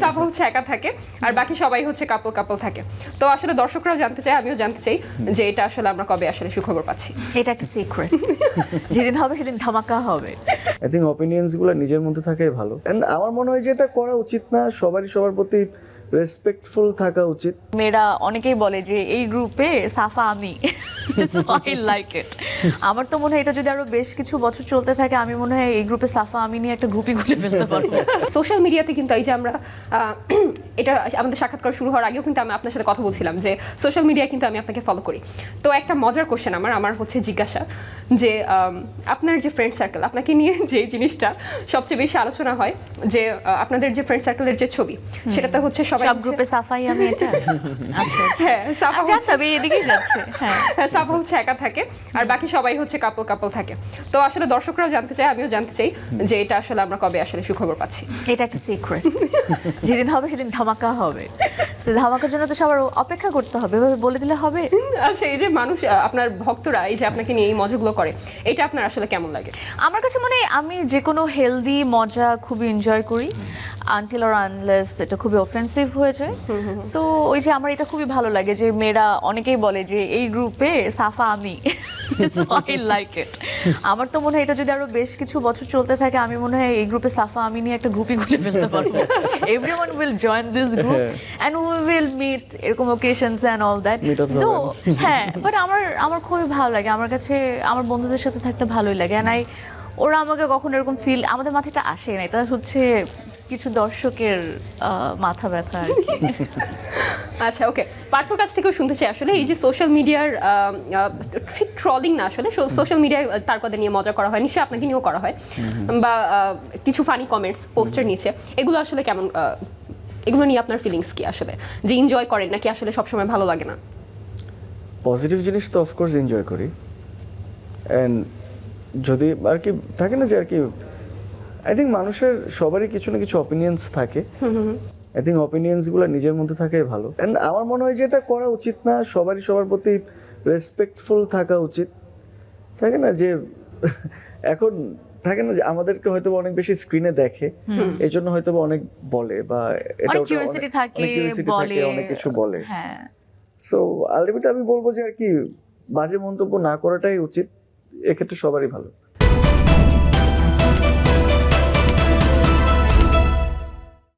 সাফা হচ্ছে একা থাকে আর বাকি সবাই হচ্ছে কাপল কাপল থাকে। তো আসলে দর্শকরাও জানতে চায়, আমিও জানতে চাই যে এটা আসলে আমরা কবে আসলে সুখবর পাচ্ছি। এটা একটা সিক্রেট, যেদিন হবে সেদিন ধামাকা হবে। আই থিঙ্ক অপিনিয়ন্স গুলো নিজের মধ্যে থাকাই ভালো। এন্ড আমার মনে হয় যে এটা করা উচিত না, সবারই সবার প্রতি রেসপেক্টফুল থাকা উচিত। মেয়েরা অনেকেই বলে যে এই গ্রুপে সাফা আমি, আই লাইক ইট। আমার তো মনে হয় এটা যদি আরো বেশ কিছু বছর চলতে থাকে, আমি মনে হয় এই গ্রুপে সাফা আমি নিয়ে একটা গ্রুপই খুলে ফেলতে পারবো। সোশ্যাল মিডিয়াতে কিন্তু এই যে আমরা এটা আমাদের সাক্ষাৎকার শুরু হওয়ার আগেও কিন্তু আমি আপনার সাথে কথা বলছিলাম যে সোশ্যাল মিডিয়ায় কিন্তু আমি আপনাকে ফলো করি। তো একটা মজার কোশ্চেন আমার হচ্ছে জিজ্ঞাসা যে আপনার যে ফ্রেন্ড সার্কেল, আপনাকে নিয়ে যে জিনিসটা সবচেয়ে বেশি আলোচনা হয় যে আপনাদের যে ফ্রেন্ড সার্কেলের যে ছবি, সেটাতে হচ্ছে সবাই সব গ্রুপে সাফাই আমি এটা। আচ্ছা হ্যাঁ সাফা আমি জানতাম এই এদিকেই যাচ্ছে। হ্যাঁ সাফা হচ্ছে একা থাকে আর বাকি সবাই হচ্ছে কাপল কাপল থাকে। তো আসলে দর্শকরাও জানতে চায়, আমিও জানতে চাই যে এটা আসলে আমরা কবে আসলে সুখবর পাচ্ছি। এটা একটা সিক্রেট, যেদিন হবে সেদিন ধামাকা হবে। সে ধামাকার জন্য তো সবার অপেক্ষা করতে হবে, এভাবে বলে দিলে হবে? আচ্ছা, এই যে মানুষ আপনার ভক্তরা এই যে আপনাকে নিয়ে এই মজাগুলো করে, এটা আপনার আসলে কেমন লাগে? আমার কাছে মনে হয় আমি যে কোনো হেলদি মজা খুবই এনজয় করি, আনটিল অর আনলেস এটা খুবই অফেন্সিভ হয়ে যায়। সো ওই যে আমার এটা খুবই ভালো লাগে যে মেয়েরা অনেকেই বলে যে এই গ্রুপে সাফা আমি, আই লাইক ইট। আমার তো মনে হয় এটা যদি আরো বেশ কিছু বছর চলতে থাকে, আমি মনে হয় এই গ্রুপে সাফা আমি নিয়ে একটা গ্রুপই খুলে ফেলতে পারবো। Everyone will join this group and we will meet এরকম অকেশনস এন্ড অল দ্যাট। তো হ্যাঁ, বাট আমার খুবই ভালো লাগে, আমার কাছে আমার বন্ধুদের সাথে থাকতে ভালোই লাগে। এন্ড ওরা আমাকে কখনো এরকম ফিল আমাদের মাথাটা আসে না, এটা হচ্ছে কিছু দর্শকের মাথা ব্যথা আর কি। আচ্ছা, ওকে, পার্থর কাছ থেকেও শুনতে চাই আসলে এই যে সোশ্যাল মিডিয়ার ঠিক ট্রলিং না, আসলে সোশ্যাল মিডিয়ায় তার কথা নিয়ে মজা করা হয়, নিশ্চয়ই আপনাকে নিয়েও করা হয়, বা কিছু ফানি কমেন্টস পোস্টের নিচে, এগুলো আসলে কেমন, এগুলো নিয়ে আপনার ফিলিংস কি আসলে, যে এনজয় করেন নাকি আসলে সবসময় ভালো লাগে না? পজিটিভ জিনিস তো অফকোর্স এনজয় করি। অ্যান্ড যদি আর কি থাকে না যে আর কি, আই থিঙ্ক মানুষের সবারই কিছু না কিছু অপিনিয়ন্স থাকে। আই থিঙ্ক অপিনিয়ন্সগুলো নিজের মধ্যে থাকাই ভালো। অ্যান্ড আমার মনে হয় যে এটা করা উচিত না, সবারই সবার প্রতি রেসপেক্টফুল থাকা উচিত। থাকে না যে এখন থাকে না যে আমাদেরকে হয়তো অনেক বেশি স্ক্রিনে দেখে, এই জন্য হয়তো অনেক বলে, বা এটা অনেক কিউরিওসিটি থাকে, বলে অনেক কিছু বলে। হ্যাঁ, সো আলটিমেটলি আমি বলবো যে আর কি বাজে মন্তব্য না করাটাই উচিত, এক্ষেত্রে সবারই ভালো।